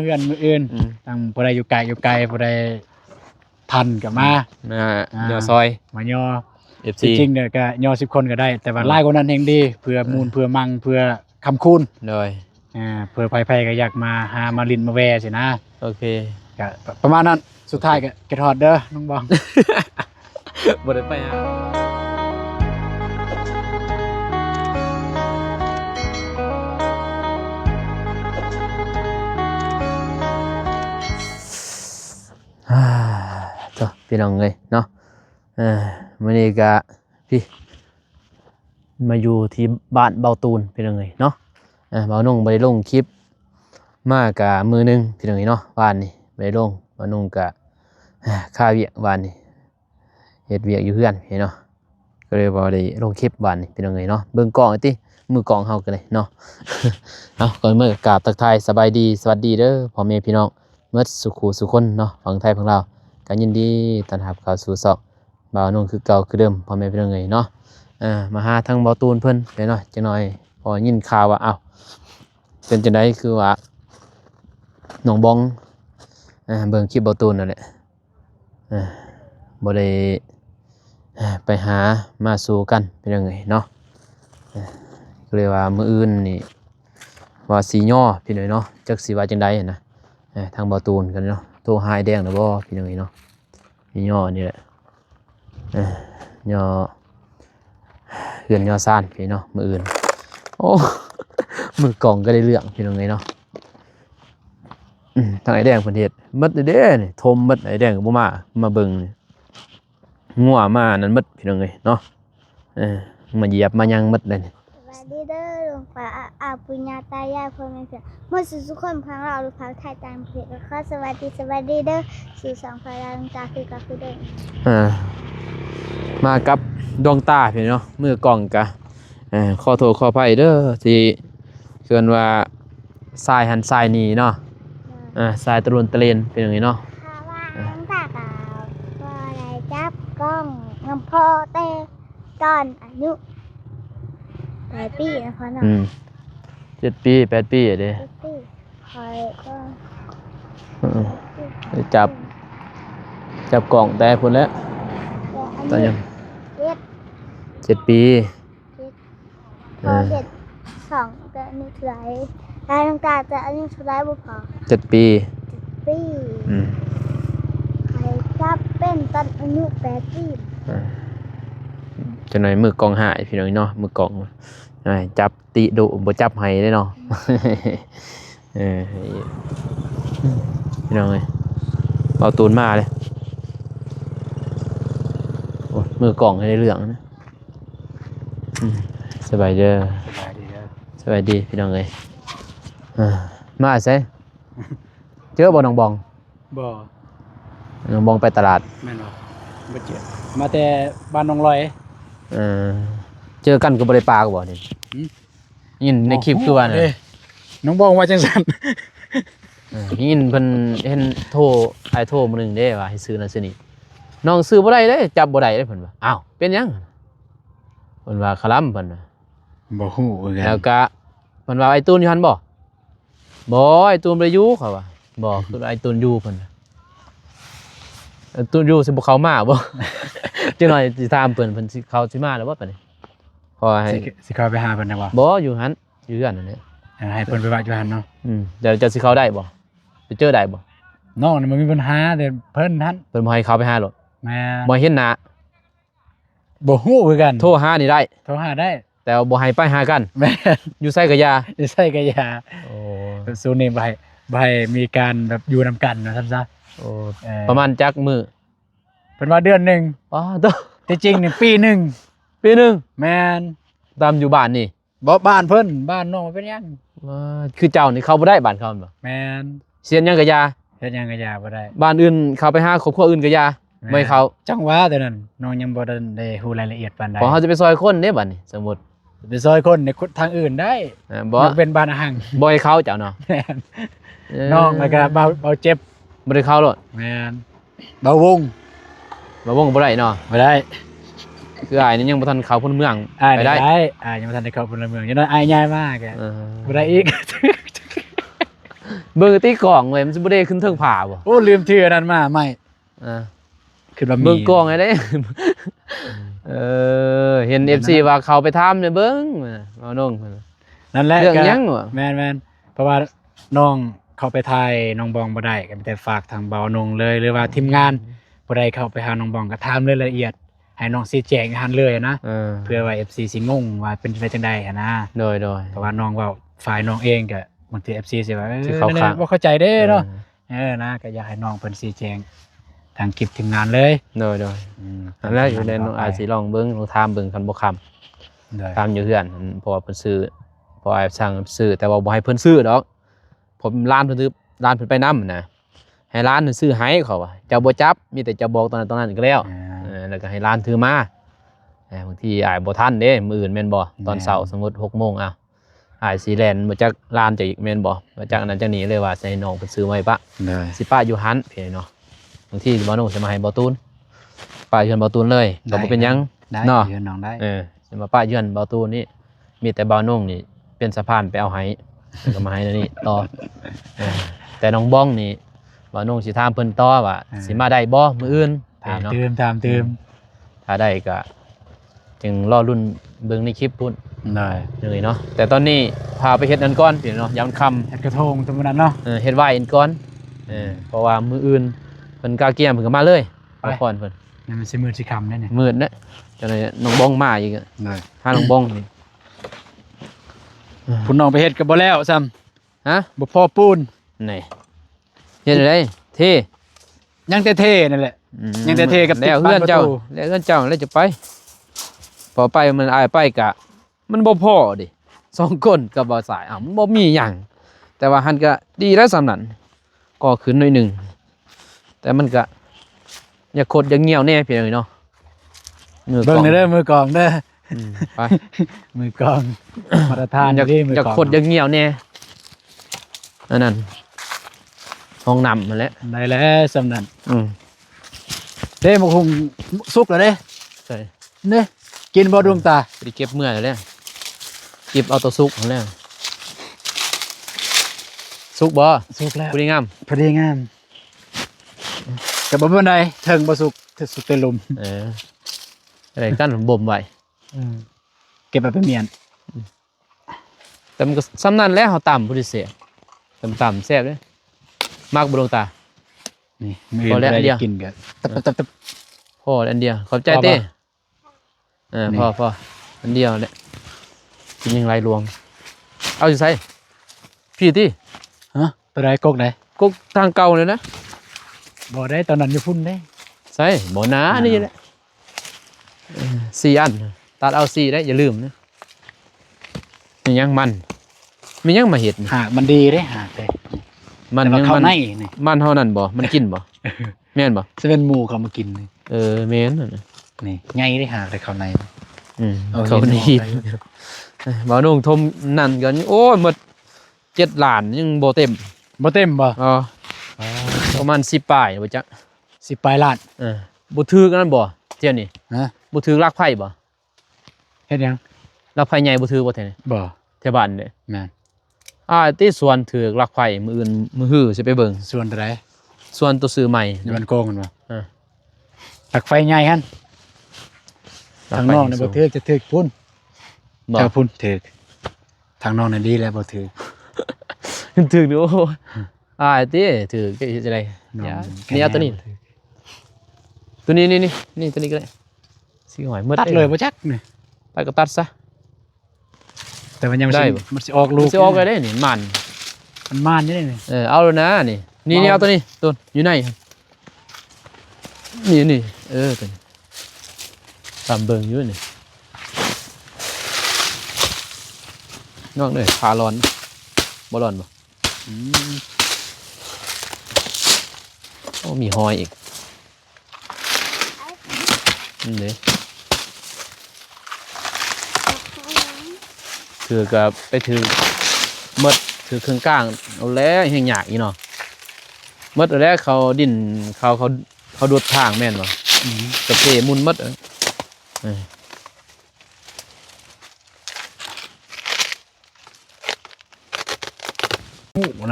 เฮือนมืออื่นตั้งผู้ใดอยู่ไกลผู้ใดทันก็มาย่อซอยมาย่อ FC จริงๆเนี่ยก็ย่อ10 คนก็ได้แต่ว่าหลายกว่านั้นแห่งดีเพื่อมูลเพื่อมังเพื่อคำคูณโดยเพื่อไผๆก็อยากมาหามาลินมาแวสินะโอเคก็ประมาณนั้นสุดท้ายก็เก็บฮอดเด้อน้องบองบ่ได้ไปหาจ้ะพี่น้องเลยเนาะมื้อนี้ก็พี่มาอยู่ที่บ้านเบาตูนพี่น้องเลยเนาะเบานุ่งบ่ได้ลงคลิปมากะมือนึงพี่น้องเลยเนาะบ้านนี่บ่ได้ลงเบานุ่งก็ค่าเวียกบ้านนี่เฮ็ดเวียกอยู่เฮือนพี่เนาะก็เลยบ่ได้ลงคลิปบ้านนี่พี่น้องเลยเนาะเบิ่งกล้องติมือกล้องเฮากันเลยเนาะเอาก่อนมื้อกราบทักทายสบายดีสวัสดีเด้อพ่อแม่พี่น้องเมื่อสุขุสุคนเนาะฝั่งไทยฝั่งลาวก็ยินดีต้อนรับเข้าสู่ซอกบ่าวนุ่งคือเก่าคือเดิมพ่อแม่พี่น้องเนาะมาหาทางเบาตูนเพิ่นเดี๋ยวหน่อยจังหน่อยพอยินข่าวว่าอ้าวเป็นจังได๋คือว่าน้องบองเบิ่งคลิปเบาตูนนั่นแหละบ่ได้ไปหามาสู่กันเป็นจังไงเนาะก็เลยว่ามื้ออื่นนี่ว่าสิย่อพี่น้อยเนาะจักสิว่าจังได๋นะทางเบาตูนกันเนาะโทรหาไอ้แดงแล้วบ่พี่น้อยเนาะย่อนี่แหละย่อเฮือนย่อซ่านพี่เนาะมื้ออื่นโอ้มือกล่องก็ได้เรื่องพี่น้องเนาะทางไอ้แดงเพิ่นเฮ็ดหมดเด้นี่ทมหมดไอ้แดงก็บ่มาเบิ่งนี่งัวมานั่นหมดพี่น้องเนาะมาเหยียบมายังหมดเลยนี่สวัสดีเด้อหลวงป้าอาปุญญาตายายพ่อแม่พี่เมื่อสู่ทุกคนพังเราหรือพังไทยตามเพจแล้วก็สวัสดีเด้อสู่สองพลังตาคือกับคือเด้อมากับดวงตาพี่เนาะมือกล่องกะขอโทษขออภัยเด้อที่เกินว่าทรายหันทรายนี่เนาะทรายตะลุนตะเลนเป็นอย่างนี้เนาะถ้าว่าหลวงตากับพ่อได้จับกล้องงำพ่อเต้ตอนอายุ8 ปีนะพ่อเนาะ7 ปี8 ปีเด้7 ปีคอยก็จับกล่องแต่พุ่นแล้วตอนยัง7 ปีพอ2ก็นึกไหลได้หลวงตาจะอายุเท่าไรบ่พอ7 ปีใครจับเป็นตอนอายุ8 ปีจะหน่อยมือกล่องหายพี่น้องเนาะมือกล่องจับติดุบ่จับให้ได้เนาะพี่น้องเอ้ยเอาตูนมาเลยโอ้มือกล่องให้ได้เรื่องนะสบายเด้อสบายดีพี่น้องเอ้ยมาใส่เจอบ่น้องบองบ่น้องบองไปตลาดแม่นบ่เจอมาแต่บ้านน้องลอยเจอกันก็บ่ได้ปลาก็บ่นี่ยินในคลิปคือว่าน่ะน้องบองว่าจังซั่นยินเพิ่นเห็นโทรมื้อนึงเด้ว่าให้ซื้อนั่นซื้อนี่น้องซื้อบ่ได้เด้จับบ่ได้เด้เพิ่นว่าอ้าวเป็นหยังเพิ่นว่าคลำเพิ่นว่าบ่ฮู้คือกันแล้วก็เพิ่นว่าไอ้ตูนอยู่หั่นบ่ไอ้ตูนบ่ได้อยู่เขาว่าบ่คือไอ้ตูนอยู่เพิ่นตูนอยู่สิบ่เข้ามาบ่จังหน่อยสิถามเพิ่นสิเข้าสิมาแล้วบ่ปานนี้พอให้สิเข้าไปหาเพิ่นได้บ่อยู่หั่นอยู่กันนั่นแหละให้เพิ่นไปว่าอยู่หั่นเนาะเดี๋ยวจะสิเข้าได้บ่ไปเจอได้บ่น้องนี่มันมีปัญหาแต่เพิ่นหั่นเพิ่นบ่ให้เข้าไปหาหรอกแม่บ่เห็นหน้าบ่ฮู้คือกันโทรหานี่ได้โทรหาได้แต่บ่ให้ไปหากันแม่อยู่ไสก็อย่าอยู่ไสก็อย่าโอ้ซูนี่บ่ให้มีการแบบอยู่นำกันว่าซั่นซะโอ้ประมาณจักมื้อเพิ่นว่าเดือนนึงอ๋อโตที่จริงนี่ปีนึงแม่นตามอยู่บ้านนี่บ่บ้านเพิ่นบ้านน้องเป็นหยังคือเจ้านี่เข้าบ่ได้บ้านเขาบ่แม่นเสียนหยังก็อย่าเฮ็ดหยังก็อย่าบ่ได้บ้านอื่นเข้าไปหาครอบครัวอื่นก็อย่าไม่เข้าจังหวะแต่นั้นน้องยังบ่ได้ฮู้รายละเอียดปานใดพอเฮาจะไปซอยคนเด้บัดนี้สมมุติไปซอยคนในทางอื่นได้บ่เป็นบ้านอาหารบ่ให้เข้าเจ้าเนาะแม่นน้องแล้วก็เบาเจ็บบ่ได้เข้าโลดแม่นเบาวงบ่ได้เนาะบ่ได้คืออ้ายนี่ยังบ่ทันเข้าพลเมืองไปได้ยังบ่ทันได้เข้าพลเมืองยังน้อยอ้ายใหญ่มากแกบ่ได้อีก เบิ่งตีกล่องเลยมันสิบ่ได้ขึ้นเทิงผาบ่ โอ้ลืมชื่ออันนั้นมาไม่ อ่า คือว่ามี เบิ่งกล่องไงเด้ เห็น FC ว่าเขาไปทำเนี่ยเบิ่งเอาน้อง นั่นแหละ เรื่อง ก็ หยังวะ แม่นเพราะว่าน้องเข้าไปถ่ายน้องบองบ่ได้ก็มีแต่ฝากทางเบานงเลยหรือว่าทีมงานบ่ได้เข้าไปหาน้องบองก็ถามรายละเอียดให้น้องชี้แจงให้หันเลยนะ เพื่อว่า FC สิงงว่าเป็นไปจังได๋นะ โดย เพราะว่าน้องเว้าฝ่ายน้องเองก็บางที FC สิว่า สิเข้าข้าง บ่เข้าใจเด้เนาะนะก็อยากให้น้องเพิ่นชี้แจงทางคลิปทีมงานเลย โดยอันแรกอยู่ในน้องอาจสิลองเบิ่งลองถามเบิ่งคันบ่คำ ตามอยู่เฮือนเพราะว่าเพิ่นซื้อเพราะว่าสั่งซื้อแต่ว่าบ่ให้เพิ่นซื้อดอกผมร้านเพิ่นซื้อร้านเพิ่นไปนำนะให้ร้านเพิ่นซื้อให้เขาว่าเจ้าบ่จับมีแต่เจ้าบอกตอนนั้นก็แล้วแล้วก็ให้ร้านถือมาบางทีอ้ายบ่ทันเด้มื้ออื่นแม่นบ่ตอนเช้าสมมุติ 6:00 นอ้าวอ้ายสิแล่นบ่จักร้านจะอีกแม่นบ่บ่จักนั้นจักนี้เลยว่าสิให้น้องเพิ่นซื้อไว้ปะ ได้ สิป้าอยู่หันพี่เนาะบางทีบ่น้องสิมาให้บ่ตูนป้าอยู่หันบ่ตูนเลยก็บ่เป็นหยัง ได้ เนาะ เฮือนน้องได้ จะมาป้าเยื่อนเบาตูนนี่มีแต่เบานุ่งนี่เป็นสะพานไปเอาไห้แล้วก็มาให้นั่นนี่ต่อแต่น้องบ้องนี่เบานุ่งสิถามเพิ่นต่อว่าสิมาได้บ่มื้ออื่น ถาม เนาะ เติม ถ้าได้ก็จึงรอรุ่นเบิ่งในคลิปพุ่น ได้ เลยเนาะแต่ตอนนี้พาไปเฮ็ดนั่นก่อนพี่เนาะยามค่ำ เฮ็ดกระทงตรงนั้นเนาะ เฮ็ดไหว้อันก่อนเพราะว่ามื้ออื่นเพิ่นกาเกียมเพิ่นก็มาเลยพักผ่อนเพิ่น นี่มันสิมือสิคำได้เนี่ย มืดนะจังได๋น้องบ้องมาอีกอะ ได้ ถ้าน้องบ้องนี่ พุ่นน้องไปเฮ็ดก็บ่แล้วซ้ำ ฮะ บ่พอปูน นี่เฮ็ดได้เท่ ยังแต่เท่นั่นแหละ ยังแต่เทกับติด แล้วเพื่อนเจ้า บ้านประตู แล้วเพื่อนเจ้าแล้วจะไป พอไปมันอายไปกะ มันบ่พอดิสองคนกับบ่สายมันบ่มีหยังแต่ว่าหันก็ดีแล้วสำนั้นก็ขึ้นหน่อยหนึงแต่มันก็อย่าโคตรอย่าเงี่ยวแน่พี่น้อยเนาะมือก เบิ่ องง เด้อมือกลองเด้อ ไป มือกลองมาตรฐาน อย่า ดีมือ อย่าก ลอง โคตรอย่าเงี่ยวแน่อันนั้นห้องน้ำมาแล้ว ได้แล้วสำนั้น อืม เด้มันคงสุกแล้วเด้ ใช่ เด้กินบ่ดวงตา ไปเก็บเมื่อแล้วเก็บเอาตัวซุกมาแล้วซุกบ่ สุกแล้ว ผู้ดีงาม พอดีงามก็บ่เป็นไรเทิงบ่สุกแต่สุกแต่ลม อะไรกั้นผมบ่มไว้ เก็บไปเป็นเมียน แต่มันก็ซ้ำนั่นแหล้วเขาต่ำผู้ดิเสียต่ำแซ่บเลยมากบุดวงตา นี่มือ พอแล้ว ได้ เดียว กินก็ตับ พ่ออันเดียวขอบใจเต้พ่ออันเดียวแหละกินยังไรลวง เอาอยู่ใส่พี่ที่ ฮะไปได้กกไหน ก็ทางเก่าเลยนะ บ่ได้ตอนนั้นอยู่พุ่นได้ ใส่บ่หนานี่แหละ4 อันตัดเอา4ได้อย่าลืมนะมียังมันมาเห็ดนี่ หากมันดีเด้หากเด้ มัน แต่ว่า ยัง เข้า มัน ในนี่ มันเท่านั้นบ่มันกินบ่แม่นบ่ จะเป็นหมูเขามากินนี่ แม่นน่ะนะ นี่ไงได้หากได้เข้าใน เขานี่ บ่นุ่งทมนั่นกันโอ้ยหมด7 ล้านยังบ่เต็ม บ่เต็มบ่ อ๋อประมาณ10ปลายบ่จ๊ะ 10ปลายล้าน บ่ถือกันนั่นบ่เที่ยนี่ ฮะ บ่ถือลักไผ่บ่ เฮ็ดหยัง ลักไผ่ใหญ่บ่ถือบ่เที่ยนี่ บ่ แถวบ้านเด้ แม่น ที่สวนถือลักไผ่มื้ออื่นมื้อฮื้อสิไปเบิ่ง ส่วนใด สวนตัวซื้อใหม่ อยู่มันโกงกันบ่ เออ ตักไฟใหญ่หั่นทางนอกนี่บ่ถือจะถือพุ่น บ่ ถ้าพุ่นถือทางนอกนี่ดีแล้วบ่ถือ ถือดูโอ้ที่ถือก็จะได้อย่านี่เอาตัวนี้ตัวนี้นี่ตัวนี้ก็ได้สิหอยหมด ตัดเลยบ่จักนี่ ไปก็ตัดซะ แต่มันยัง ได้ สิ บ่ มันสิออกลูก สิออกได้นี่มัน มันม่านอยู่นี่ เอาแล้วนะนี่เอาตัวนี้ตัวอยู่ไหนนี่ตัวนี้ตามเบิ่งอยู่นี่นอกเลยพาร้อนบ่ร้อนบ่ อืม โอ้มีหอยอีกนี่เลยถือกับไปถือมดถือเครื่องก้างเอาแล้วแห้งหยากอีเนาะมดเอาแล้วเขาดินเขาดูดทางแม่นบ่กระเพาะมุนมด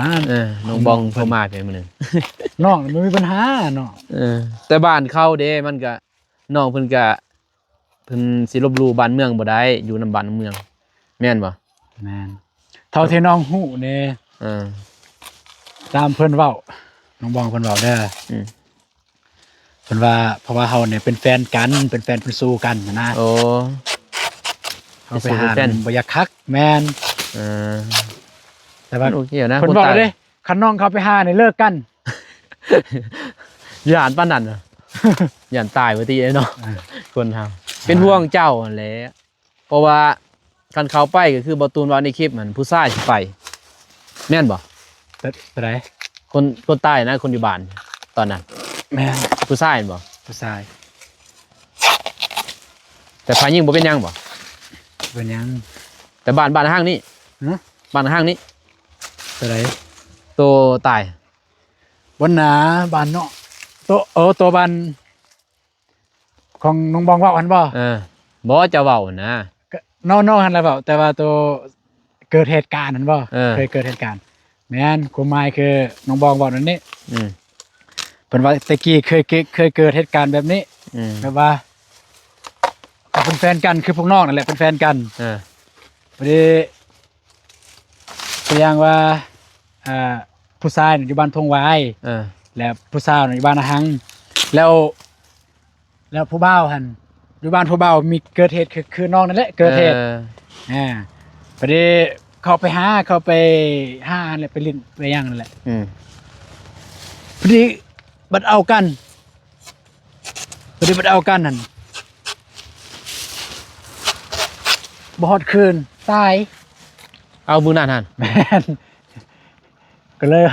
นะ น้องบองโทรมาเพียงมื้อนึง น้องมันมีปัญหาเนาะ แต่บ้านเขาเด้มันก็น้องเพิ่นก็เพิ่นสิลบหลู่บ้านเมืองบ่ได้อยู่นำบ้านนำเมืองแม่นบ่ แม่นเท่าที่น้องฮู้นี่ เออ ตามเพิ่นเว้าน้องบองเพิ่นเว้าเด้อ อืม เพิ่นว่าเพราะว่าเฮาเนี่ยเป็นแฟนกันเป็นแฟนเป็นสู้กันนะ โอ้ เฮาไปหา เป็นแฟน บ่อยากคักแม่น เออ แต่ว่า โอเคนะ เพิ่น คน บอก ตาย เด้คันน้องเขาไปหานี่เลิกกัน ย่านปานนั้นเหรอ ย่านตายว่าติเนาะ อ่า คนเฮาเป็นห่วงเจ้านั่นแหละเพราะว่าคันเขาไปก็คือบ่ตูนว่าในคลิปมันผู้ชายสิไปแม่นบ่ ไปไหน คนใต้นะคนอยู่บ้านตอนนั้น แม่น ผู้ชายบ่ ผู้ชาย แต่พายิงบ่เป็นหยังบ่ เป็นหยัง แต่บ้านห้างนี้ ฮะ บ้านห้างนี้ ไปไหน โตตาย วันหนาบ้านเนาะตัวบ้านของน้องบองเว้าหันบ่ บ่จะเว้านะ ก็น้องหันแล้วเปล่าแต่ว่าตัวเกิดเหตุการณ์หันบ่ เคยเกิดเหตุการณ์แม่นกูหมายคือน้องบองบอกนั่นนี่ อืม เพิ่นว่าตะกี้เคยเกิดเหตุการณ์แบบนี้ อืม แบบว่าเป็นแฟนกันคือพวกน้องนั่นแหละเป็นแฟนกันพอดีตัวอย่างว่าผู้ชายอยู่บ้านทงไวาย แล้วผู้สาวอยู่บ้านอาหังแล้วผู้บ่าวหันอยู่บ้านผู้บ่าวมีเกิดเหตุคือน้องนั่นแหละเกิดเหตุพอดีเขาไปหาอันแหละไปลิ้นไปย่างนั่นแหละ พอดีบัดเอากันนั่นบอดคืนตาย เอามือนั่นหั่น แม่นก็เลย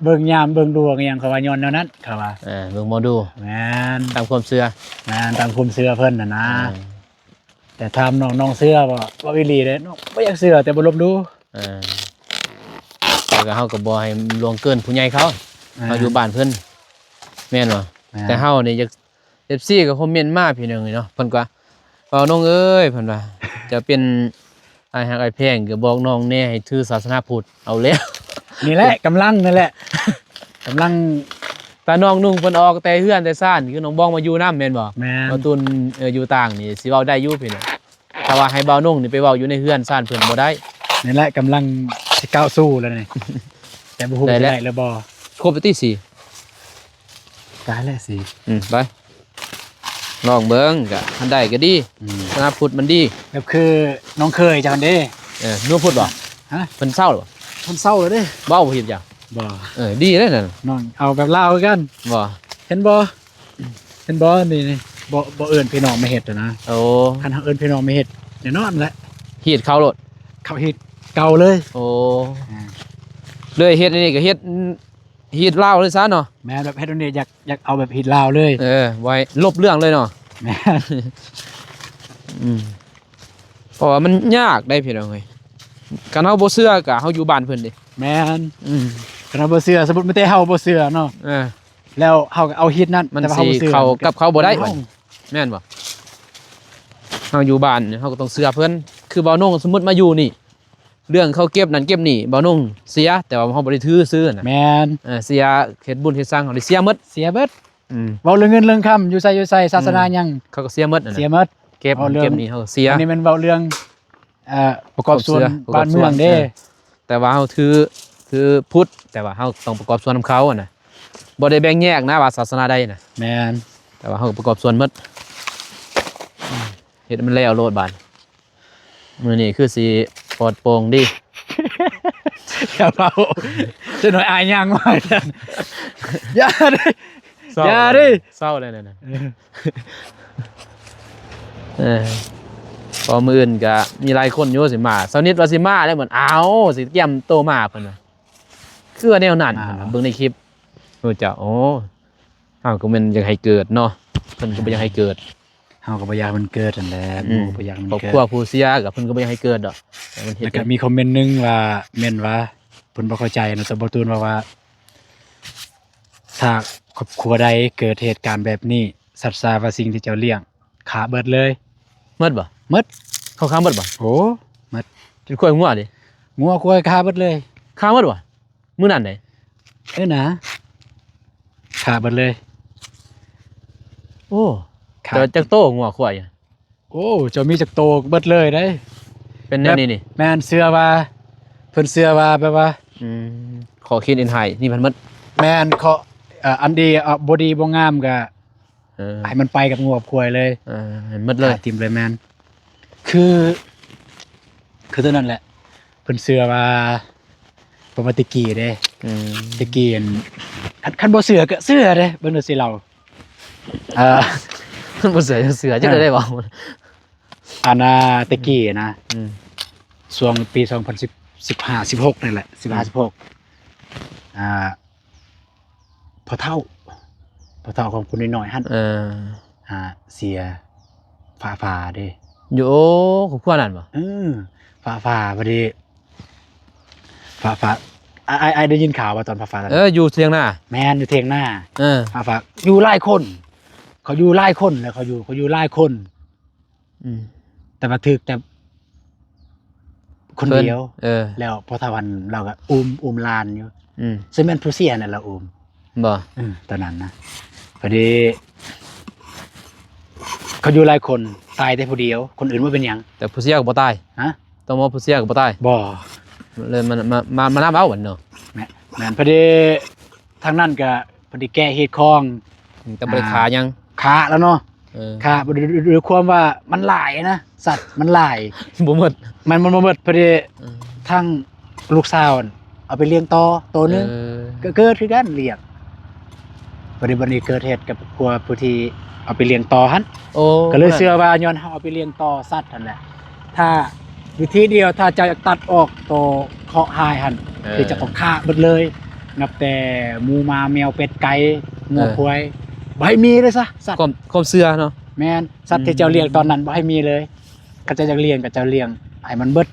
เบิ่งยามเบิ่งดวงอหยังเขาว่าย้อนแนวนั้นเขาว่า เบิ่งหมอดู แม่น ตามความเชื่อ แม่นตามคุมเสื้อเพิ่นน่ะนะแต่ทำน้องเสื้อบ่อีหลีเด้น้องบ่อยากเสื้อแต่บ่ลบดู แล้วก็เฮาก็บ่ให้ล่วงเกินผู้ใหญ่เขาเฮาอยู่บ้านเพิ่นแม่นบ่แต่เฮานี่อยาก FC ก็คอมเมนต์มาพี่น้องเนาะเพิ่นก็เว้าน้องเอ้ยเพิ่นว่าจะเป็นอ้ายฮักอ้ายแพงก็บอกน้องแน่ให้ถือศาสนาพุทธเอาแล้ว นี่แหละกำลังนั่นแหละกำลัง ตาน้องนุ่งเพิ่นออกแต่เฮือนแต่ซ่านคือน้องบ้องมาอยู่นำแม่นบ่ แม่น บ่ตุนอยู่ต่างนี่สิเว้าได้อยู่พี่น้องถ้าว่าให้เบานุ่งนี่ไปเว้าอยู่ในเฮือนซ่านเพิ่นบ่ได้ นี่แหละกำลังสิก้าวสู้แล้วนี่ แต่บ่ฮู้ ได้ สิ แล้ว ได้หรือบ่ ครบไปที่ ตายแล้วสิ 4ไปลองเบิ่งก็ทันได้ก็ดีศาสนาพุทธมันดี แบบคือน้องเคยจังเด้ นัวพุทธบ่ ฮะ เพิ่นเศร้าหรอ คนเศร้าเลยเด้ เว้าบ่เฮ็ดหยัง บ่ ดีเด้นั่น น้องเอาแบบลาวคือกัน บ่ เห็นบ่นี่บ่เอิ้นพี่น้องมาเฮ็ดอะนะ โอ้ คันเฮาเอิ้นพี่น้องมาเฮ็ดแน่นอนแหละ เฮ็ดเขาโลด เขาเฮ็ดเก่าเลย โอ้เลยเฮ็ดอันนี้ก็เฮ็ดลาวเลยซะเนาะ แม่นแบบเฮ็ดอันนี้อยากเอาแบบเฮ็ดลาวเลย ไว้ลบเรื่องเลยเนาะ แม่น เพราะว่ามันยากได้พี่น้องเอ้ยคันเฮาบ่เชื่อก็เฮาอยู่บ้านเพิ่นดิ แม่นคันเฮาบ่เชื่อสมมุติไม่แต่เฮาบ่เชื่อเนาะ แล้วเฮาก็เอาเฮ็ดนั่น มัน แต่ว่า สิ เฮาบ่เชื่อ เข้ากับเขาบ่ได้บัดนี้แม่นบ่เฮาอยู่บ้านเฮาก็ต้องเชื่อเพิ่นคือบ่าวนงสมมุติมาอยู่นี่ เรื่องเขาเก็บนั่นเก็บนี่บ่าวนงเสียแต่ว่าเฮาบ่ได้ถือซื้อน่ะ แม่น เสียเฮ็ดบุญเฮ็ดสร้างเฮาได้เสียหมด เสียเบิดเว้าเรื่องเงินเรื่องคำอยู่ไสศาสนาหยัง เขาก็เสียหมดนั่น เสีย น่ะ หมด เก็บ เอาเรื่อง เก็บนี่เฮาก็เสีย อันนี้มันเว้าเรื่องประกอบส่วน ประกอบ บ้านเมือง ส่วน เด้ แต่ว่าเฮาถือพุทธแต่ว่าเฮาต้องประกอบส่วนนำเขาอ่ะนะบ่ได้แบ่งแยกนะว่าศาสนาใดน่ะ แม่น แต่ว่าเฮาประกอบส่วนหมดเฮ็ดให้มันแล้วโลดบาดมื้อนี้คือสิปลอดโปร่งดี อย่าเว้าจะหน่อยอายยังว่าซั่นอย่าเด้ อย่าดิ เศร้าเลยน่ะพอมื้ออื่นก็มีหลายคนอยู่สิมาเสาร์นิดว่าสิมาแล้วเหมือนสิเตรียมโตมาเพิ่นน่ะคือว่าแนวนั้นเบิ่งในคลิปรู้จักเฮาก็แม่นอยากให้เกิดเนาะเพิ่นก็บ่อยากให้เกิด เฮาก็บ่อยากมันเกิดนั่นแหละหมู่บ่อยากมัน ครอบ เกิด ครัวผู้เสียก็เพิ่นก็บ่อยากให้เกิดดอกแต่มันเฮ็ด แล้วก็มีคอมเมนต์หนึงว่าแม่นว่าเพิ่นบ่เข้าใจนะสมบูรณ์ว่าถ้าครอบครัวใดเกิดเหตุการณ์แบบนี้สัตว์ซาว่าสิ่งที่เจ้าเลี้ยงขาเบิดเลย หมดบ่ หมด เขาค้าหมดบ่ โอ้ เป็นกล้วยงัวดิ งัวควายขาเบิดเลย ค้าหมดบ่ มื้อนั้นไหน นะขาดเบิดเลย โอ้ ขา แต่ ด จักโตงัวควายอะ โอ้เจะมีจักโตเบิดเลยได้ เป็นแนวนี้นี่ แม่นเสื้อว่าเพิ่นเสื้อว่าแบบว่า ขอคิดอินไฮนี่มันหมด แม่นเขาอันดีบ่ดีบ่งามก็ เออ ให้มันไปกับงวบควายเลย หมดเลย ขาติมเลยแม่นคือตัวนั้นแหละเพิ่นเสื้อว่าปกติกี้เด้ตะกี้คันบ่เสื้อก็เสื้อเด้เบิ่งดูสิเราเอ่อ บ่เสือจังเสือจังได้บ่ อันน่ะตะกี้นะ อืม ช่วงปี2015 16นี่แหละ15 16พอเท่าของคุณน้อยๆหั่นเสียฝ่าเด้ อยู่โอ้ของพวกนั้นบ่ ฝ่าพอดีฝ่าไอได้ยินข่าวว่าตอนฝ่า อยู่เทียงหน้า แมนอยู่เทียงหน้า ฝ่าอยู่หลายคน เขาอยู่หลายคนเลยเขาอยู่หลายคนแต่มาถึกแต่คนเดียวแล้วพอทวันเราก็อุ้มลานอยู่ซึ่งแม่นผู้เสียนั่นเราอุ้ม บ่ ตอนนั้นนะพอดีเขาอยู่หลายคนตายแต่ผู้เดียวคนอื่นว่าเป็นหยัง แต่ผู้เสียก็บ่ตาย ฮะ ต้องว่าผู้เสียก็บ่ตาย บ่ เลยมานับเอาบัดเนาะ แม่นพอดีทางนั้นก็พอดีแก้เหตุคลอง แต่บ่ได้ขายัง ขาแล้วเนาะขาด้วยความว่ามันหลายนะสัตว์มันหลาย บ่หมด มันหมดพอดีทั้งลูกสาวเอาไปเลี้ยงต่อตัวนึงก็เกิดคือกันเลี้ยงพอดีบัดนี้เกิดเหตุกับผู้ที่เอาไปเลี้ยงต่อหั่นก็เลยเชื่อว่าย้อนเฮาเอาไปเลี้ยงต่อสัตว์นั่นแหละถ้าวิธีเดียวถ้าจะตัดออกตัวเคาะหายหั่นคือจะต้องฆ่าหมดเลยนับแต่หมูมาแมวเป็ดไก่งัวควายบ่ให้มีเลยซะสัตว์ ความเชื่อเนาะ แม่นสัตว์ที่เจ้าเลี้ยงตอนนั้นบ่ให้มีเลยก็จะเลี้ยงก็จะเลี้ยงให้มันเบิด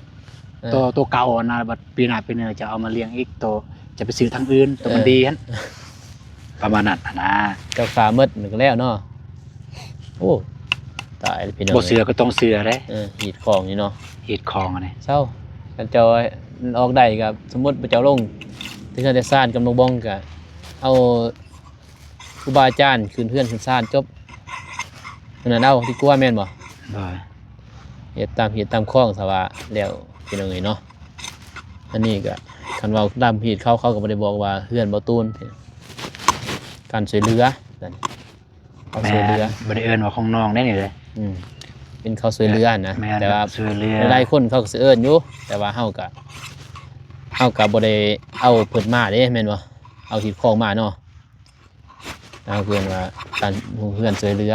ตัวเก่านะบัดปีหน้าปีหนึงจะเอามาเลี้ยงอีกตัวจะไปซื้อทางอื่นตัวมันดีหั่นประมาณนั้นนะ เจ้าขาหมดมันก็แล้วเนาะโอ้ตายพี่น้อง บ่เสือก็ต้องเสือเด้ หีดของนี่เนาะ เฮ็ดของอันนี้ เช้ากันเจ้าออกได้กับสมมุติเจ้าลงที่เฮือนได้ซ่านกับน้องบ้องก็เอาครูบาอาจารย์คืนเพื่อนขึ้นซ่านจบนั่นน่ะเอาที่กลัวแม่นบ่ บ่ เฮ็ดตามคล้องซะว่าแล้วพี่น้องเอ้ยเนาะอันนี้ก็คันเว้าตามผิดเขาก็บ่ได้บอกว่าเฮือนบ่ตูนการช่วยเหลือนั่นเขาช่วยเหลือ บ่ได้เอิ้นว่าของน้องได้นี่เลย เป็นเขาช่วยเหลือนะ แต่ว่าช่วยเหลือ หลายคนเขาก็สิเอิ้นอยู่แต่ว่าเฮาก็บ่ได้เอาเพิ่นมาเด้แม่นบ่เอาหีดของมาเนาะเอาเพิ่นว่าการเพื่อนช่วยเหลือ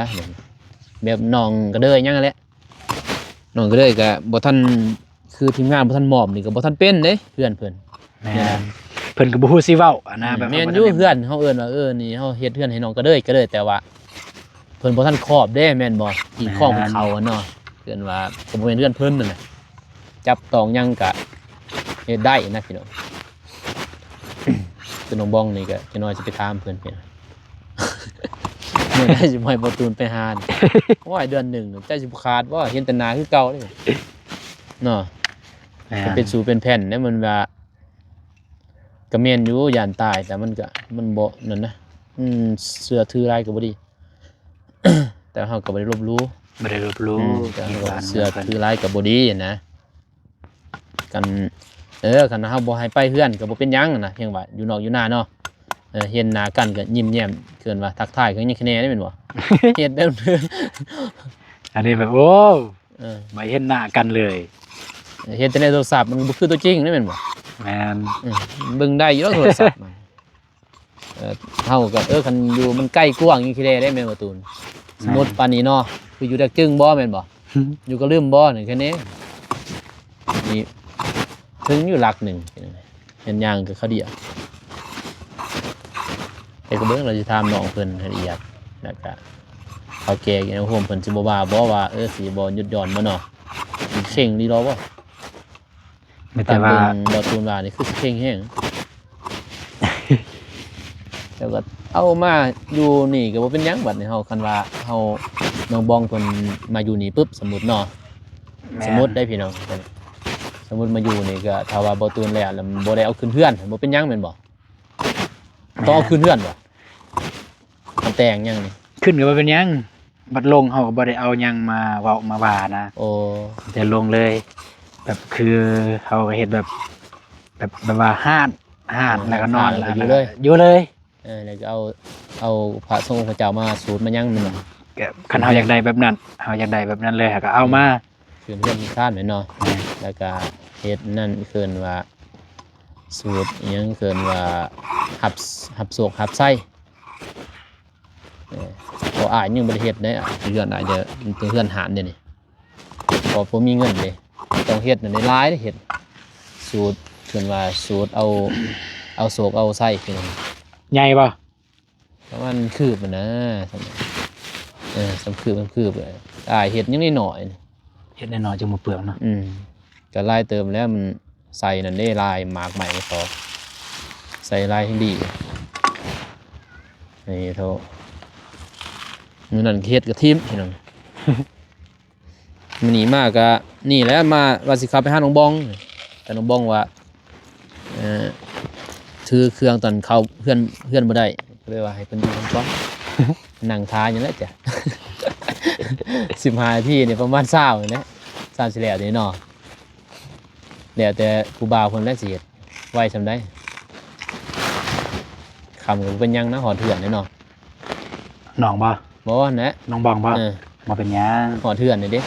แบบน้องก็เด้ยยังนั่นแหละน้องก็เด้ยก็บ่ทันคือทีมงานบ่ทันมอบนี่ก็บ่ทันเป็นเด้เพื่อนเพิ่น แม่นเพิ่นก็บ่ฮู้สิเว้านะแบบ แม่นอยู่เพื่อนเฮาเอิ้นว่านี่เฮาเฮ็ดเพื่อนให้น้องก็เด้ยแต่ว่าเพิ่นบ่ทันครอบเด้แม่นบ่หีดของของเขาอะเนาะเพิ่นว่าก็บ่แม่นเพื่อนเพิ่นนั่นน่ะจับตองยังก็เฮ็ดได้นะพี่น้อง คือน้องบ้องนี่ก็จะน้อยจะไปถามเพิ่นเพิ่น เมื่อได้สิบ่ให้บ่ตูนไปหานี่ โอ้ยเดือนหนึงใจสิบ่ขาดว่าเห็นแต่หน้าคือเก่าเด้เนาะมันเป็นสู่เป็นแผ่นเนี่ยมันว่าก็แม่นอยู่ย่านตายแต่มันก็มันบ่นั่นนะเสื้อถือหลายก็บ่ดี แต่เฮาก็บ่ได้ลบหลู่ บ่ได้รับรู้ แต่เสื้อถือหลายก็บ่ดีนะกันคันเฮาบ่ให้ไปเฮือนก็บ่เป็นหยังนะเพียงว่าอยู่นอกอยู่หน้าเนาะเห็นหน้ากันก็ยิ้มแย้มเกินว่าทักทายก็ยังคะแนนได้แม่นบ่ เฮ็ดเด้อ อันนี้แบบโอ้ไม่เห็นหน้ากันเลย เห็นแต่ในโทรศัพท์มันบ่คือตัวจริงได้แม่นบ่ แม่น เบิ่งได้อยู่แล้วโทรศัพท์มันเฮาก็คันอยู่มันใกล้กว้างยังคิดได้แม่นบ่ตูนสมมุติปานนี้เนาะคืออยู่ดักจึงบ่แม่นบ่อยู่ก็ลืมบ่นี่แค่นี้นี่ถึงอยู่หลักหนึ่งเห็นยังก็เขาเดียวแต่ก็เบิ่งเราจะถามน้องเพิ่นให้ละเอียดแล้วก็เขาแก่อยู่ในโฮมเพิ่นสิบ่ว่าบ่สิบ่หยุดหย่อนบ่เนาะเข่งดีรอบ่ แต่ว่า บ่ตูนว่านี่คือเข่งแฮง แล้วก็เอามาอยู่นี่ก็บ่เป็นหยังบัดนี้เฮาคันว่าเฮาน้องบองเพิ่นมาอยู่นี่ปึ๊บสมมุติเนาะสมมุติได้พี่น้อง สมมุติมาอยู่นี่ก็ถ้าว่าบ่ตูนแล้วมันบ่ได้เอาขึ้นเฮือนบ่เป็นหยังแม่นบ่ต้องเอาขึ้นเฮือนบ่มันแต่งหยังนี่ ขึ้นก็บ่เป็นหยังบัดลงเฮาก็บ่ได้เอาหยังมาเว้ามาว่านะ โอ้ แต่ลงเลย แบบคือเขาก็เฮ็ดแบบว่าห้านแล้วก็นอนแล้วอยู่เลย แล้วก็เอาพระสงฆ์พระเจ้ามาสูตรมายังมัน คันเฮาอยากได้แบบนั้นเฮาอยากได้แบบนั้นเลยก็เอามา คือเรื่องมีค่าหน่อยเนาะแล้วก็เฮ็ดนั่นเคินว่าสูตรอิหยังเคินว่าหับโศกหับไส้พออ่านยังบ่ได้เฮ็ดได้เฮือนอาจจะเฮือนหารเดี๋ยวนี้พอบ่มีเงินเด้ต้องเฮ็ดนั่นได้หลายเด้เฮ็ดสูตรเคินว่าสูตรเอาโศกเอาไส้คือ ใหญ่ป่ะ ประมาณคืบมันนะสำคืบมันคืบเลยเห็ดยังนิดหน่อย เฮ็ดแน่นอนจังบ่เปลืองเนาะ ก็ลายเติมแล้วมันใส่นั่นได้ลายหมากใหม่พอใส่ลายให้ดีนี่เท่ามือนั่นเฮ็ดกับทีมพี่น้อง มันหนีมากก็นี่แล้วมาว่าสิขับไปหาน้องบองแต่น้องบองว่าถือเครื่องตอนเขาเพื่อนบ่ได้ก็เลยว่าให้เพิ่นอยู่ก่อน นั่งทาอย่างนั้นจ้ะ 15 นาทีเนี่ยประมาณ20นี่แหละ30สิแล้วนี่เนาะแล้วแต่ครูบาเพิ่นแล้วสิเฮ็ดไว้ซำใดคำก็เป็นหยังนะหอเถื่อนนี่เนาะ น้องบ่ บ่นะ น้องบองบ่บ่เป็นหยัง หอเถื่อนนี่เด้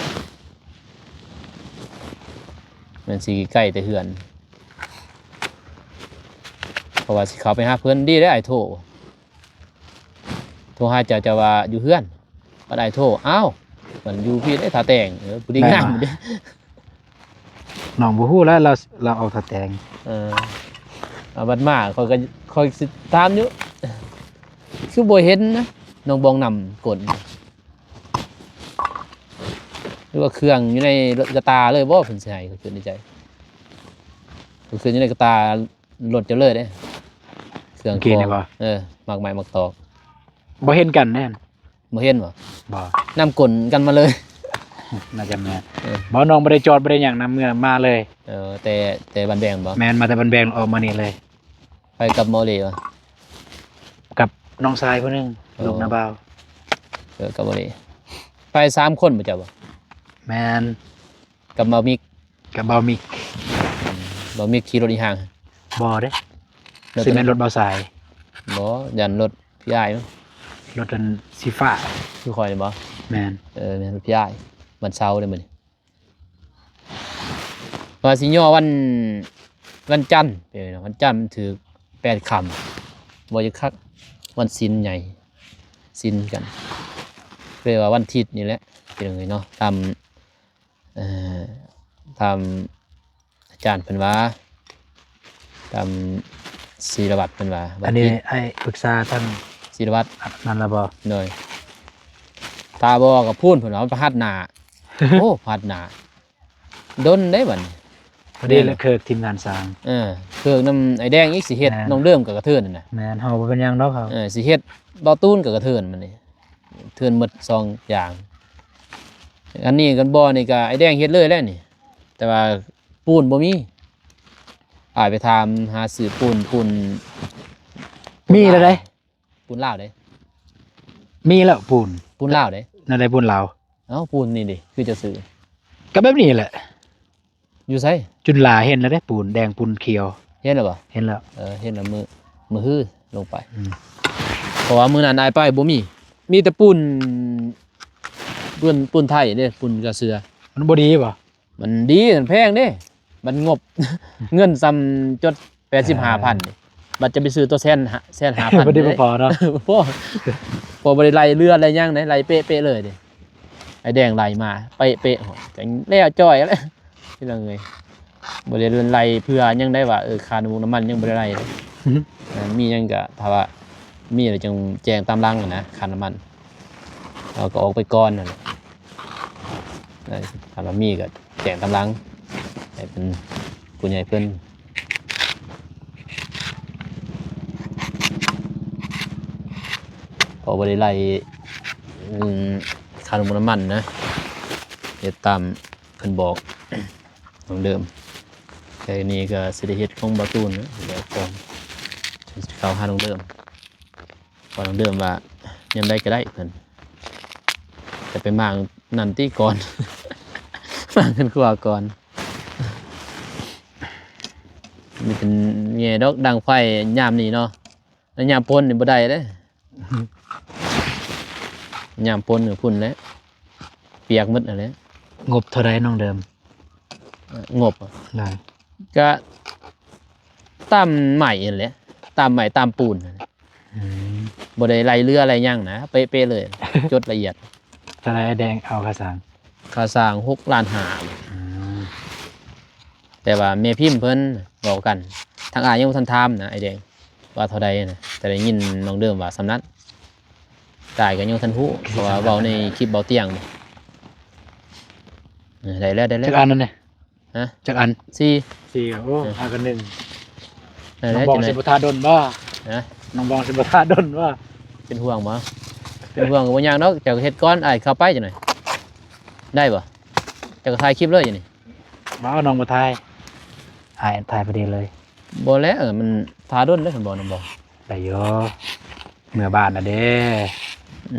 มันสิใกล้แต่เถื่อนเพราะว่าสิเข้าไปหาเพิ่นดีได้ไอ้โทหาเจ้าว่าอยู่เฮือนบ่ได้โทอ้าวมันอยู่พี่ได้ท่าแต่งผู้ดีงามเด้ น้องบ่ฮู้แล้วเราเอาถ้าแต่ง เอาบัดมาคอยสิตามอยู่คือบ่เห็นนะน้องบองนำกดหรือว่าเครื่องอยู่ในกระตาเลยบ่เพิ่นสิให้ก็คือในใจก็คืออยู่ในกระตารถเจ้าเลยเด้เครื่องของมากมายมากตอก บ่เห็นกันแน่น บ่เห็นบ่ บ่ นำกลกันมาเลย น่าจะแม่นบ่น้องบ่ได้จอดบ่ได้หยังนำเมื่อมาเลย แต่บันแบงบ่ แม่นมาแต่บันแบงออกมานี่เลย ไปกับหมอเลยบ่ กับน้องชายผู้นึงลูกนาบ่าว กับหมอเลยไป3คนบ่เจ้าบ่ แม่น กับบ่าวมิก กับบ่าวมิก บ่าวมิกขี่รถอีห่าง บ่เด้สิแม่นรถบ่าวสาย บ่ยันรถพี่อ้ายมั้ง รถอันสีฟ้า คือคอยนี่บ่ แม่น แม่นรถพี่อ้ายวันเสาร์เด้มื้อนี้ว่าสิย่อวันจันทร์ไปเนาะวันจันทร์มันถือ8ค่ำบ่จะคักวันศีลใหญ่ศีลกันเรียกว่าวันอาทิตย์นี่แหละเป็นจังไดเนาะตามอาจารย์เพิ่นว่าตามศิลวัตรเพิ่นว่า อันนี้ให้ปรึกษาทาง ศิลวัตร นั่นล่ะบ่ หน่อยตาบ่กับพูนเพิ่นว่ามันประหัดหน้า โอ้ประหัดหน้าดนได้บัดนี้ พอดีแล้วคือทีมงานสร้าง เครื่องน้ำไอ้แดงอีกสิเฮ็ดน้องเริ่มกับกระเทินนั่นน่ะ แม่นเฮาบ่เป็นหยังดอกเขา สิเฮ็ดเบาตูนกับกระเทินมันนี่เทินหมด2อย่างอันนี้กันบ่นี่ก็ไอ้แดงเฮ็ดเลยแล้วนี่แต่ว่าปูนบ่มีไปถามหาซื้อปูน มีแล้วเด้ ปูนลาวเด้ มีแล้วปูน ปูนลาวเด้ นั่นได้ปูนลาว เอ้าปูนนี่ดิคือจะซื้อ ก็แบบนี้แหละ อยู่ไส จุนลาเห็นแล้วได้ปูนแดงปูนเขียว เห็นแล้วบ่ เห็นแล้ว เห็นแล้วมือฮื้อลงไปเพราะว่ามื้อนั้นอายไปบ่มีแต่ปูนไทยเด้ปูนกระเสือ มันบ่ดีบ่ มันดีมันแพงเด้มันงบ เงินซ้ำจด 85,000นี่บัดจะไปซื้อตัว150,000 บ่ได้บ่พอเนาะ พอบ่ได้ไล่เรืออะไรยังได้ไล่เป๊ะๆเลยเด้ไอ้แดงไล่มาเป๊ะๆโหจังแล้วจ้อยแล้วที่ละเงยบ่ได้ไล่เพื่อยังได้ว่าค่าน้ำมันยังบ่ได้ไล่เลยมียังก็ถ้าว่ามีแล้วจังแจ้งตามหลังนะค่าน้ำมันเราก็ออกไปก่อนนั่นแหละถ้าว่ามีก็แจ้งตามหลังให้เป็นผู้ใหญ่เพิ่นพอบริไลค่าน้ำมันนะเดี๋ยวตามเพิ่นบอกเหมือนเดิม แต่นี่ก็สิได้เฮ็ดของบ่ตูนนะเดี๋ยวก่อนสิเข้าหาน้องเดิมก่อนน้องเดิมว่ายามใดก็ได้เพิ่นแต่ไปมางนั่นติก่อน มางขึ้นครัวก่อนนี่เป็นแง่ดอกดังไฟยามนี้เนาะแล้วยามพ้นนี่บ่ได้เด้ ยามพ้นก็พุ่นแล้วเปียกหมดนั่นแหละ งบเท่าไรน้องเดิม งบ ได้ ก็ตามใหม่นั่นแหละตามใหม่ตามปูนนั่นแหละ อืม บ่ได้ไล่เรืออะไรหยังนะเป๊ะๆเลย จดละเอียด เท่าไรไอ้แดงเอาข้าวสาร ค่าสร้าง6 ล้านห้า อืม แต่ว่าแม่พิมพ์เพิ่นบอกกันทางอ้ายยังบ่ทันถามนะไอ้แดงว่าเท่าใดนะแต่ได้ยินน้องเดิมว่าสำนั้นตายก็ยังบ่ทันฮู้เพราะว่าเว้าในคลิปเบาเตียงนี่ได้แล้ว จักอันนั่นเนี่ย ฮะ จักอัน สี่ สี่โอ้เอากันหนึ่ง ได้ น้อ แล้ ง ว บอง จังได๋ สิบทาดนว่า นะ น้องบองสิบทาดนว่า เป็นห่วงบ่เป็นห่วงก็บ่ยากดอกเจ้าก็เฮ็ดก่อนอ้ายเข้าไปจังได๋ได้บ่เจ้าก็ถ่ายคลิปเลยจังได๋ มาเอาน้องมาทายถ่ายพอดีเลย บ่แล้วมันทาดนเด้อเพิ่นบอกน้องบอก ได้เยอะเมื่อบ้านนะเด้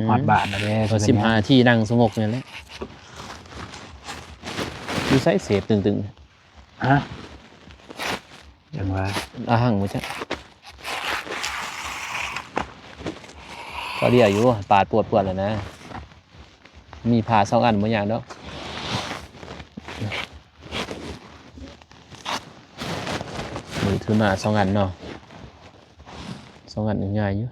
ฮอดบ้านนะเด้ ก็15นาทีนั่งสงบนี่แหละอยู่ไสเสพตึง ฮะยังว่า ๆอาหังบ่จ๊ะก็เดียวอยู่ปาดปวดๆแล้วนะมีผ้า2 อันบ่ยากดอกมือถือมา2 อันเนาะ2 อันง่ายอยู่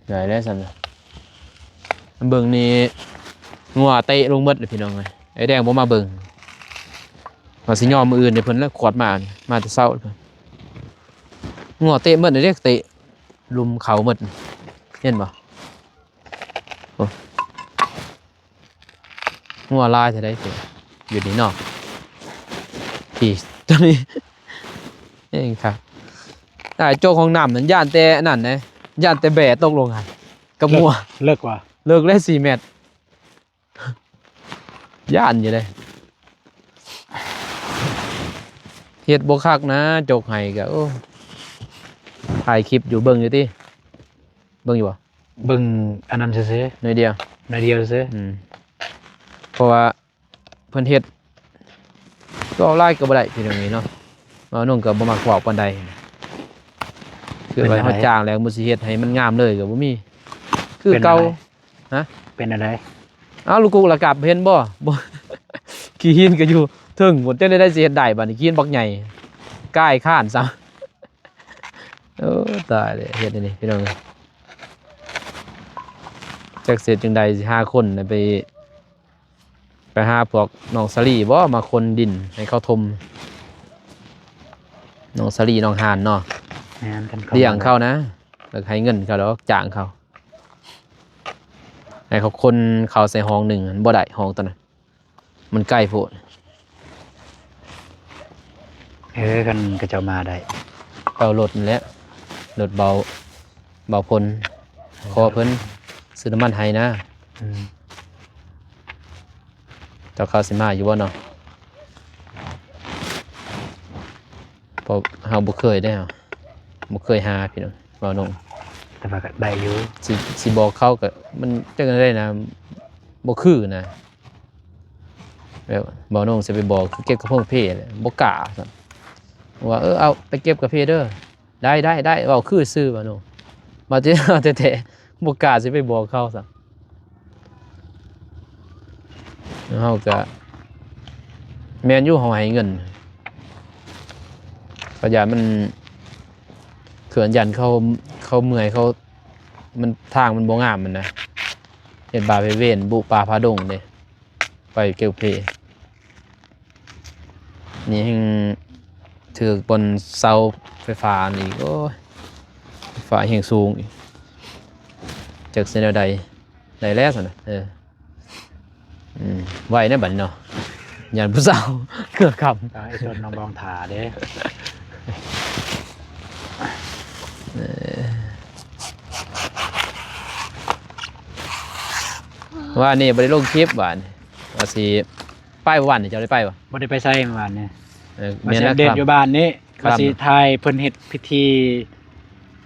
ได้แล้วซั่นน่ะเบิ่งนี่งัวเตะลงหมดเลยพี่น้องเอ้ยไอ้แดงบ่มาเบิ่งว่าสิยอมมื้ออื่นเดี๋ยวเพิ่นแล้วขวดมาแต่เช้าเพิ่นงัวเตะหมดเลยเด้เตะลุมเขาหมดเห็นบ่โอ้งัวลายเท่าใดเตะอยู่นี่เนาะพี่ตอนนี้เองครับได้โจกของน้ำนั่นย่านแต่นั่นนะย่านแต่แบะตกลงหั่นกับงัว เลิกว่า เลิกเล่น4 เมตร ย่านอยู่เลยเฮ็ดบ่คักนะจกให้ก็โอ้ถ่ายคลิปอยู่เบิ่งอยู่ติเบิ่งอยู่บ่ เบิ่งอันนั้นซื่อ หน่อยเดียว ๆนาเดียวซื่อ เพราะว่าเพิ่นเฮ็ดก็เอาไล่ก็บ่ได้พี่น้องนี่เนาะว่าน้องก็บ่มักเว้าปานใดคือว่าเฮาจ้างแล้วมื้อสิเฮ็ดให้มันงามเลยก็บ่มีคือเก่า เป็นอะไร อ้าวลูกกุกละกลับเห็นบ่ บ่ ขี้หินก็อยู่ถึงหมดจังได้สิเฮ็ดได้บัดนี้ขี้หินบักใหญ่ก้ายข้านซะ โอ้ตายเลยเฮ็ดอันนี้พี่น้องจักเสร็จจังใดสิหาคนน่ะไปหาพวกน้องสลีบ่มาคนดินให้เขาทมน้องสลีน้องหานเนาะ งานกัน เลี้ยงเขานะแล้วให้เงินเขาแล้วจ้างเขาให้เขาคนเขาใส่ห้องหนึ่งบ่ได้ห้องตัวนั้นมันใกล้โพด กันก็จะมาได้ เอารถนั่นแหละรถเบาพลคอเพิ่นซื้อน้ำมันให้นะ อืม เจ้าเขาสิมาอยู่บ่เนาะเพราะเฮาบ่เคยได้เฮาบ่เคยหาพี่น้องเว้าน้อง แต่ว่าก็ได้อยู่ สิบอกเขาก็มันจังได้นะบ่คือนะแบบบ่น้องสิไปบอกคือเก็บกระพงเพแหละบ่กล้าซั่นว่าเอาไปเก็บกาแฟเด้อได้เว้าคือซื่อบ่น้องมาสิเอาแต่บ่กล้าสิไปบอกเขาซั่นเฮาก็แม่นอยู่เฮาให้เงินก็อย่ามันเขื่อนยันเขาเมื่อยเขามันทางมันบ่งามมันนะเฮ็ดบาไปเว้นบุป่าพาดงเด้ไปเกี่ยวเพนี่แห่งถือบนเสาไฟฟ้านี่โอ้ยไฟฟ้าแห่งสูงอีกจากเส้นใดได้แล้วซั่นน่ะไว้ในบัดนี้เนาะยันผู้สาว เกือบขับ ก็ไอ้ส่วนน้องบองถาเด้ ว่านี่บ่ได้ลงคลิปว่านี่ว่าสิ ไปบ่วันนี่เจ้าได้ไปบ่ บ่ได้ไปใส่เมื่อวานเนี่ย แม่น มา แล้ว เด็ด ครับ อยู่บ้านนี้ ครับ ว่าสิทายเพิ่นเฮ็ดพิธี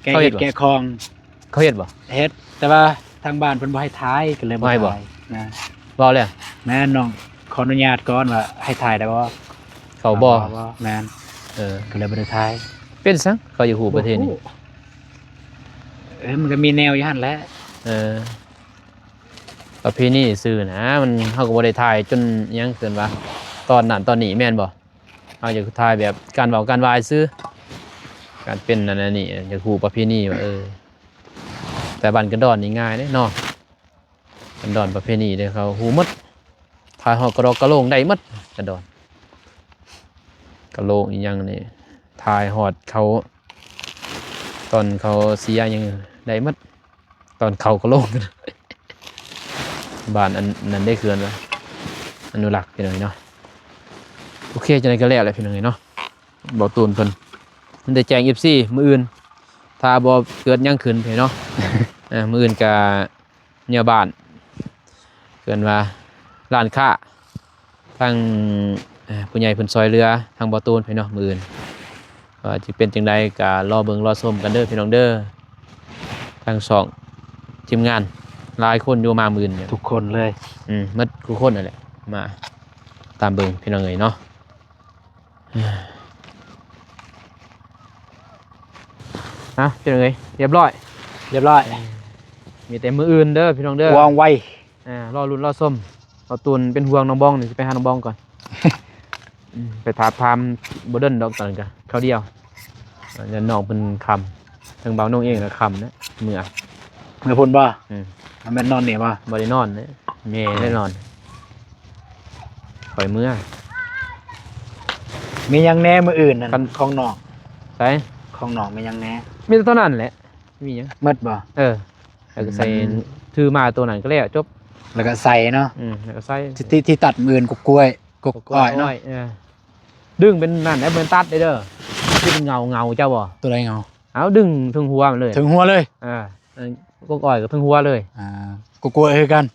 แก้ เขาเฮ็ดบ่ แก้คอง เขาเฮ็ดบ่ เฮ็ดแต่ว่าทางบ้านเพิ่นบ่ให้ทายก็เลยบ่ ไม่บ่ ทายนะ บ่เลย แม่นน้องขออนุญาตก่อนว่าให้ทายได้บ่ เขาบ่ แม่น ก็เลยบ่ได้ทาย เป็นซังเขาอยู่ฮู้ประเทศนี้ มันก็มีแนวอยู่หั่นแหละ ประเพณีซื่อนะมันเฮาก็บ่ได้ถ่ายจนหยังเกินว่าตอนนั้นตอนนี้แม่นบ่เฮาอยากถ่ายแบบการเว้าการวายซื่อการเป็นนั่นน่ะนี่อยากฮู้ประเพณีว่าแต่บ้านกันดอนนี่ง่ายเด้เนาะกันดอนประเพณีเด้เขาฮู้หมดถ่ายฮอดกระดอกกระโหลงได้หมดกันดอนกระโหลกอีหยังนี่ถ่ายฮอดเขาตอนเขาเสียหยังได้หมดตอนเขากระโหลก บ้านอันนั้นได้เคือนวะอนุรักษ์พี่น้องเนาะโอเคจะได้ก็แล้วแหละพี่น้องเนาะบอกตูนเพิ่นมันได้แจ้ง14มื้ออื่นถ้าบ่เกิดหยังขึ้นพี่เนาะ มื้ออื่นก็เนี่ยบ้านเกินว่าร้านค้าทางผู้ใหญ่เพิ่นซอยเรือทางบ่ตูนพี่เนาะมื้ออื่นว่าสิเป็นจังไดก็รอเบิ่งรอชมกันเด้อพี่น้องเด้อทางสองทีมงานหลายคนอยู่มามื้ออื่นเนี่ย ทุกคนเลย หมัดกูคนนั่นแหละมาตามเบิ่งพี่น้องเอ๋ยเนาะพี่น้องเอ๋ยเรียบร้อย มีแต่มืออื่นเด้อพี่น้องเด้อ วางไว รอลุ้นรอส้มรอตูนเป็นห่วงน้องบองนี่สิไปหาน้องบองก่อน ไปถามพามบ่เดินดอกตอนนั้นก็เขาเดียวเดี๋ยวน้องเป็นคำทางเบาน้องเองนะคำนะเมื่อ พุ่นบ่ ม แม่นนอนนี่บ่ บ่ได้นอนนะแม่ได้นอนข่อยเมื่อ มีหยังแหน่มื้ออื่นนั่น กัน ของน้อง ใส่ ของน้องมีหยังแหน่ มีแต่ตัวนั้นแหละมีหยัง หมดบ่ แล้วก็ใส่ถือมาตัวนั้นก็แล้วจบ แล้วก็ใส่เนาะ แล้วก็ใส่ ที่ตัดมื้ออื่นกกล้วยกกอ้อยเนาะ ดึงเป็นนั่นแอปเป็นตัดได้เด้อที่เป็นเงาเจ้าบ่ ตัวใดเงา เอาดึงถึงหัวมันเลย ถึงหัวเลย ก็ก่อยกับถึงหัวเลย กกล้วยคือกัน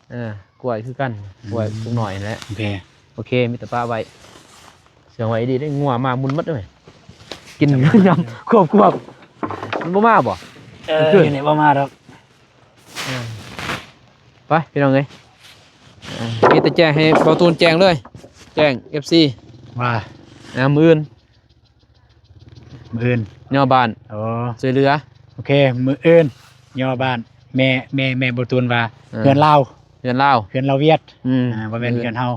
กล้วยคือกันกล้วยพวกหน่อยนั่นแหละ โอเคมีแต่ป้าไว้เสียงไว้ดีได้งัวมามุนมัดด้วยกินยำควบมันบ่มาบ่ อยู่นี่บ่มาดอก ไปพี่น้องเอ้ยมีแต่แจ้งให้เบาตูนแจ้งเลยแจ้ง FC ว่า มื้ออื่น มื้ออื่น ย่อบ้าน โอ้ ช่วยเหลือ โอเคมื้ออื่นย่อบ้านแม่บ่ตูนว่าเฮือนลาว เฮือนลาว เฮือนลาวเวียด บ่แม่น เฮื เฮื อ อน นเฮา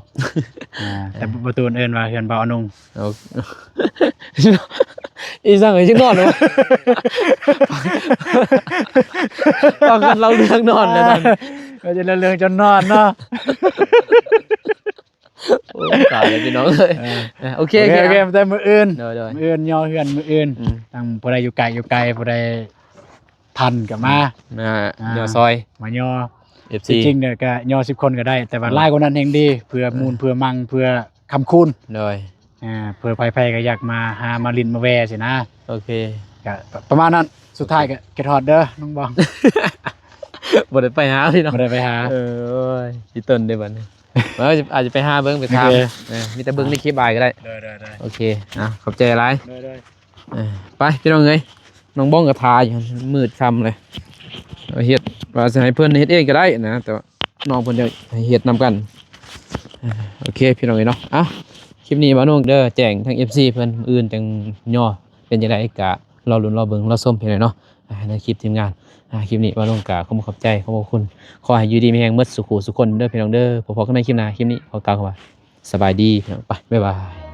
แต่บ่ตูนเอิ้นว่าเฮือนบ่าวอนง เอา อีสั่งให้จังนอนเนาะตอนกันเราเรื่องนอนแล้วนั่น ก็จะเรื่องจนนอนเนาะ โอ้ตายแล้วพี่น้องเลยโอเค โอเคแต่มื้ออื่น เดี๋ยว มื้ออื่นย่อเฮือนมื้ออื่นทางผู้ใดอยู่ไกลผู้ใดทันก็มา เดี๋ยวซอย มาย่อ FC จริงๆเนี่ยก็ย่อ10คนก็ได้ แต่ว่าหลายกว่านั้นแฮงดีเพื่อมูลเพื่อมังเพื่อคำคูณ เดี๋ยว เพื่อไผๆก็อยากมาหามาลินมาแวสินะ โอเค ก็ประมาณนั้นสุดท้ายก็เก็บฮอดเด้อน้องบอง บ่ได้ไปหาพี่น้อง บ่ได้ไปหา โอ้ยพี่ต้นได้บัดนี้อาจจะไปหาเบิ่งไปถาม โอเค มีแต่เบิ่งในคลิปอายก็ได้ ได้ โอเคขอบใจหลาย ได้ ไปพี่น้องเอ้ยน้องบ้องก็ทาอยู่มืดค่ำเลยเอาเฮ็ดว่าสิให้เพิ่นเฮ็ดเองก็ได้นะแต่ว่าน้องเพิ่นจะให้เฮ็ดนำกันโอเคพี่น้องเอ้ยเนาะคลิปนี้บ่าวนุ่งเด้อแจ้งทั้ง FC เพิ่นมื้ออื่นจังย่อเป็นจังไดก็รอลุ้นรอเบิ่งรอชมพี่น้องเนาะในคลิปทีมงานคลิปนี้บ่าวนุ่งก็ขอบใจขอบคุณขอให้อยู่ดีมีแรงหมดสุขสุขคนเด้อพี่น้องเด้อพบกันในคลิปหน้าคลิปนี้ขอกล่าวคำว่าสบายดีพี่น้องไปบ๊ายบาย